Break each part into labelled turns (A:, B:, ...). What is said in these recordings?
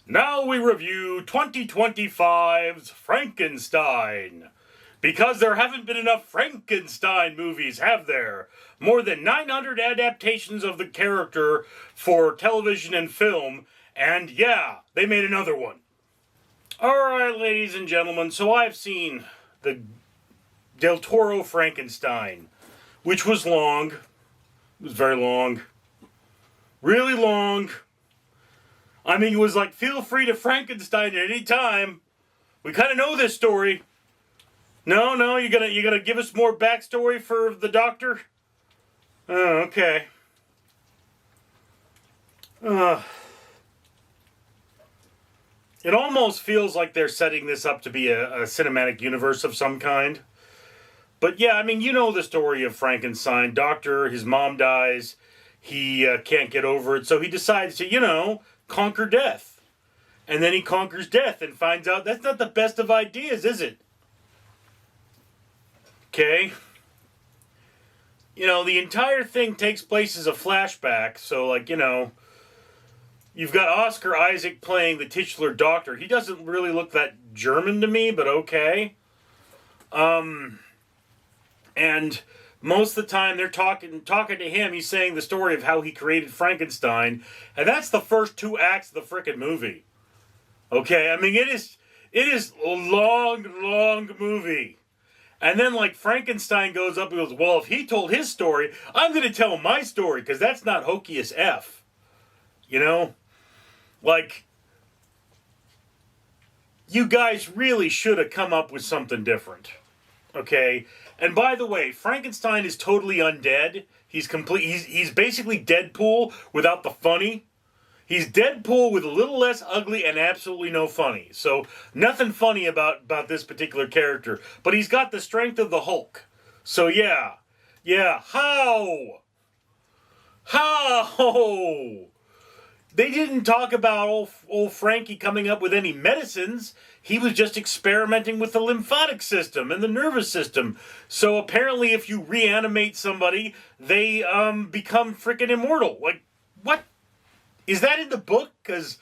A: Now we review 2025's Frankenstein. Because there haven't been enough Frankenstein movies, have there? More than 900 adaptations of the character for television and film, and yeah, they made another one. Alright, ladies and gentlemen, so I've seen the Del Toro Frankenstein, which was long. It was very long. Really long. I mean, it was like, feel free to Frankenstein at any time. We kind of know this story. No, you gonna give us more backstory for the doctor? Oh, okay. It almost feels like they're setting this up to be a cinematic universe of some kind. But yeah, I mean, you know the story of Frankenstein. Doctor, his mom dies. He can't get over it, so he decides to, conquer death. And then he conquers death and finds out that's not the best of ideas, is it? Okay. The entire thing takes place as a flashback, so, you've got Oscar Isaac playing the titular doctor. He doesn't really look that German to me, but okay. And most of the time they're talking to him. He's saying the story of how he created Frankenstein, and that's the first two acts of the frickin' movie. Okay, I mean it is a long movie. And then Frankenstein goes up and goes, well, if he told his story, I'm going to tell my story because that's not hokey as F. You guys really should have come up with something different. Okay? And by the way, Frankenstein is totally undead. He's basically Deadpool without the funny. He's Deadpool with a little less ugly and absolutely no funny. So nothing funny about this particular character. But he's got the strength of the Hulk. So yeah. How? They didn't talk about old Frankie coming up with any medicines. He was just experimenting with the lymphatic system and the nervous system. So apparently if you reanimate somebody, they become freaking immortal. What? Is that in the book? Because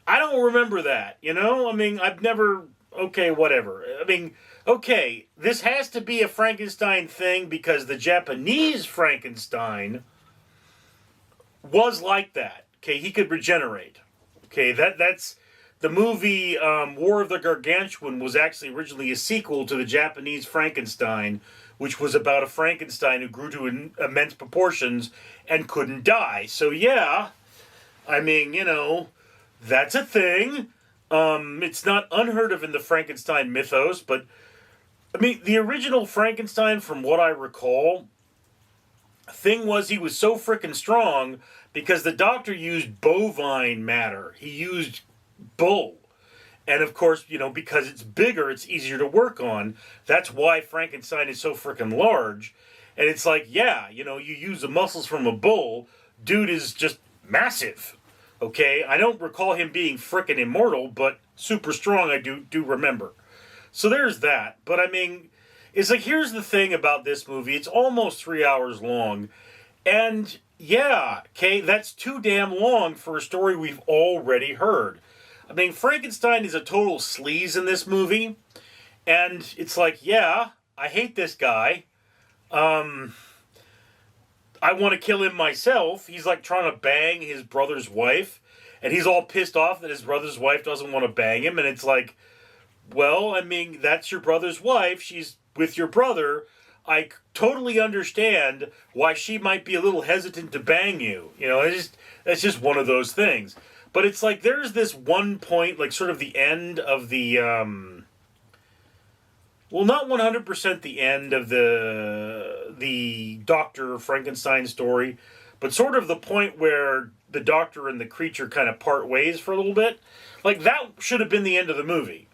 A: I don't remember that, I mean, I've never... Okay, whatever. I mean, okay, this has to be a Frankenstein thing because the Japanese Frankenstein was like that. Okay, he could regenerate. Okay, that's... The movie War of the Gargantuan was actually originally a sequel to the Japanese Frankenstein, which was about a Frankenstein who grew to immense proportions and couldn't die. So yeah... I mean, that's a thing. It's not unheard of in the Frankenstein mythos, but, I mean, the original Frankenstein, from what I recall, thing was he was so frickin' strong because the doctor used bovine matter. He used bull. And, of course, because it's bigger, it's easier to work on. That's why Frankenstein is so frickin' large. And it's you use the muscles from a bull, dude is just massive. Okay, I don't recall him being frickin' immortal, but super strong I do remember. So there's that. But I mean, it's here's the thing about this movie. It's almost 3 hours long. And yeah, okay, that's too damn long for a story we've already heard. I mean, Frankenstein is a total sleaze in this movie. And it's I hate this guy. I want to kill him myself. He's trying to bang his brother's wife. And he's all pissed off that his brother's wife doesn't want to bang him. And it's well, I mean, that's your brother's wife. She's with your brother. I totally understand why she might be a little hesitant to bang you. It's just one of those things. But it's there's this one point, sort of the end of the... Well, not 100% the end of the Dr. Frankenstein story, but sort of the point where the doctor and the creature kind of part ways for a little bit. That should have been the end of the movie.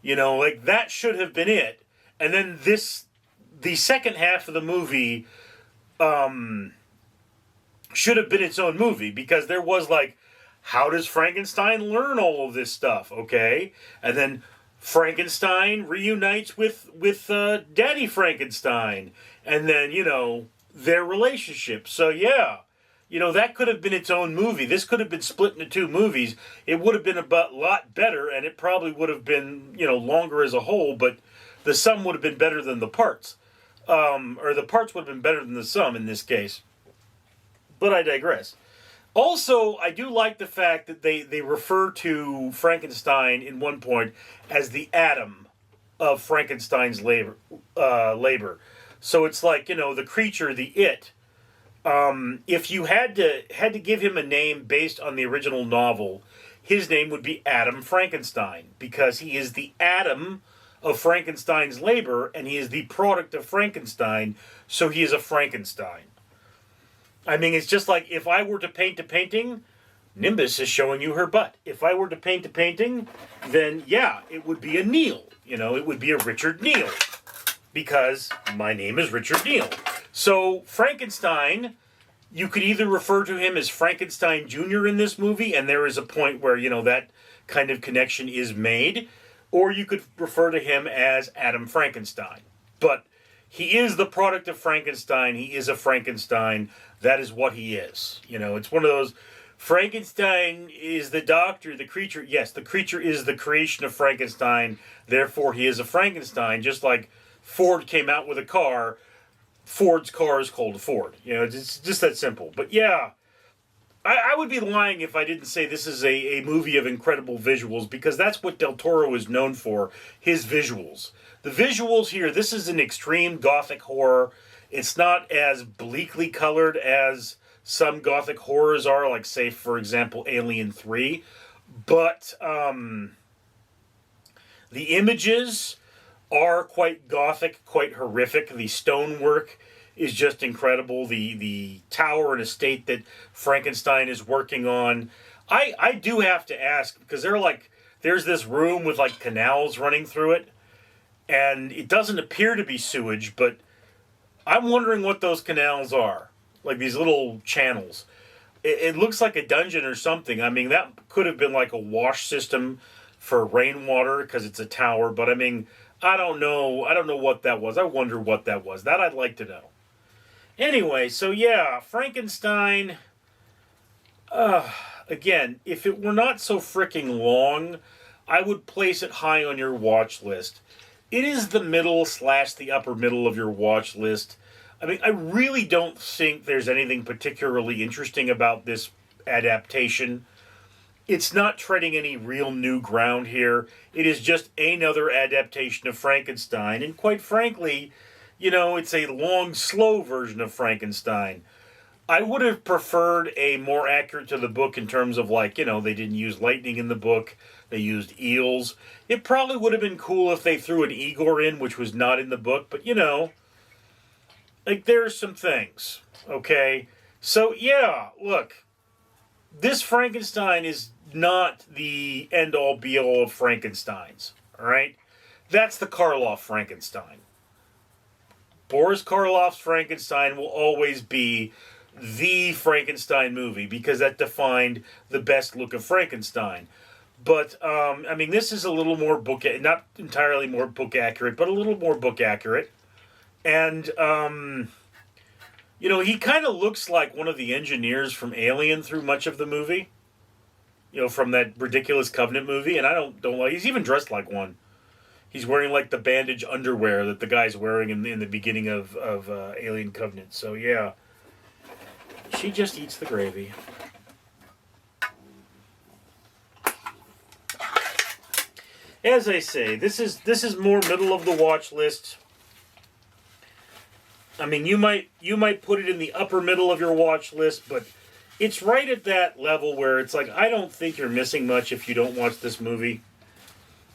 A: That should have been it. And then the second half of the movie should have been its own movie, because there was how does Frankenstein learn all of this stuff, okay? And then Frankenstein reunites with Daddy Frankenstein, and then their relationship. So yeah, that could have been its own movie. This could have been split into two movies. It would have been a lot better, and it probably would have been, longer as a whole, but the sum would have been better than the parts. Or the parts would have been better than the sum in this case. But I digress. Also, I do like the fact that they refer to Frankenstein in one point as the atom of Frankenstein's labor. So it's like, the creature, the it. If you had to give him a name based on the original novel, his name would be Adam Frankenstein, because he is the atom of Frankenstein's labor, and he is the product of Frankenstein, so he is a Frankenstein. I mean, it's just like if I were to paint a painting, Nimbus is showing you her butt. If I were to paint a painting, then yeah, it would be a Neil. It would be a Richard Neil, because my name is Richard Neil. So Frankenstein, you could either refer to him as Frankenstein Jr. in this movie, and there is a point where, that kind of connection is made, or you could refer to him as Adam Frankenstein. But he is the product of Frankenstein. He is a Frankenstein. That is what he is. It's one of those, Frankenstein is the doctor, the creature. Yes, the creature is the creation of Frankenstein. Therefore, he is a Frankenstein, just like Ford came out with a car. Ford's car is called a Ford. It's just that simple. But yeah, I would be lying if I didn't say this is a movie of incredible visuals, because that's what Del Toro is known for, his visuals. The visuals here, this is an extreme gothic horror. It's not as bleakly colored as some gothic horrors are, like, say, for example, Alien 3. But the images are quite gothic, quite horrific. The stonework is just incredible. The tower and estate that Frankenstein is working on. I do have to ask, because there's this room with like canals running through it, and it doesn't appear to be sewage, but I'm wondering what those canals are. Like these little channels. It looks like a dungeon or something. I mean, that could have been like a wash system for rainwater, because it's a tower, but I mean, I don't know what that was. I wonder what that was. That I'd like to know. Anyway, so yeah, Frankenstein, again, if it were not so freaking long, I would place it high on your watch list. It is the middle / the upper middle of your watch list. I mean, I really don't think there's anything particularly interesting about this adaptation. It's not treading any real new ground here. It is just another adaptation of Frankenstein. And quite frankly, it's a long, slow version of Frankenstein. I would have preferred a more accurate to the book in terms of they didn't use lightning in the book. They used eels. It probably would have been cool if they threw an Igor in, which was not in the book. But, there's some things. Okay? So, yeah, look. This Frankenstein is not the end-all, be-all of Frankensteins. Alright? That's the Karloff Frankenstein. Boris Karloff's Frankenstein will always be the Frankenstein movie, because that defined the best look of Frankenstein. But, this is a little more not entirely more book accurate, but a little more book accurate. And, he kind of looks like one of the engineers from Alien through much of the movie. From that ridiculous Covenant movie. And I don't like, he's even dressed like one. He's wearing the bandage underwear that the guy's wearing in the beginning of Alien Covenant. So yeah, she just eats the gravy. As I say, this is more middle of the watch list. I mean, you might put it in the upper middle of your watch list, but it's right at that level where it's like, I don't think you're missing much if you don't watch this movie.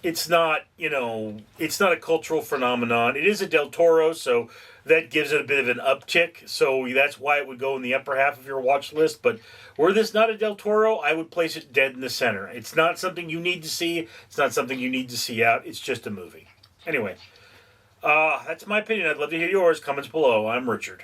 A: It's not, it's not a cultural phenomenon. It is a Del Toro, so that gives it a bit of an uptick. So that's why it would go in the upper half of your watch list. But were this not a Del Toro, I would place it dead in the center. It's not something you need to see. It's not something you need to see out. It's just a movie. Anyway, that's my opinion. I'd love to hear yours. Comments below. I'm Richard.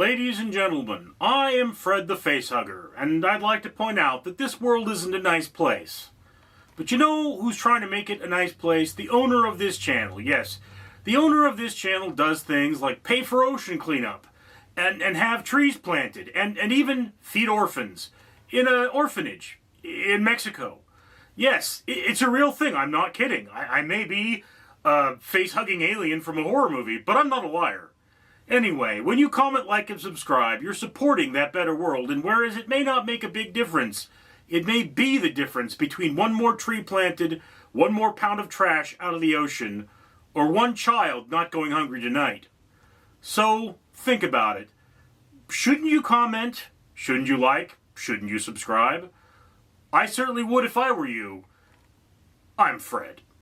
B: Ladies and gentlemen, I am Fred the Facehugger, and I'd like to point out that this world isn't a nice place. But you know who's trying to make it a nice place? The owner of this channel, yes. The owner of this channel does things like pay for ocean cleanup, and have trees planted, and even feed orphans in an orphanage in Mexico. Yes, it's a real thing, I'm not kidding. I may be a face-hugging alien from a horror movie, but I'm not a liar. Anyway, when you comment, like, and subscribe, you're supporting that better world, and whereas it may not make a big difference, it may be the difference between one more tree planted, one more pound of trash out of the ocean, or one child not going hungry tonight. So, think about it. Shouldn't you comment? Shouldn't you like? Shouldn't you subscribe? I certainly would if I were you. I'm Fred.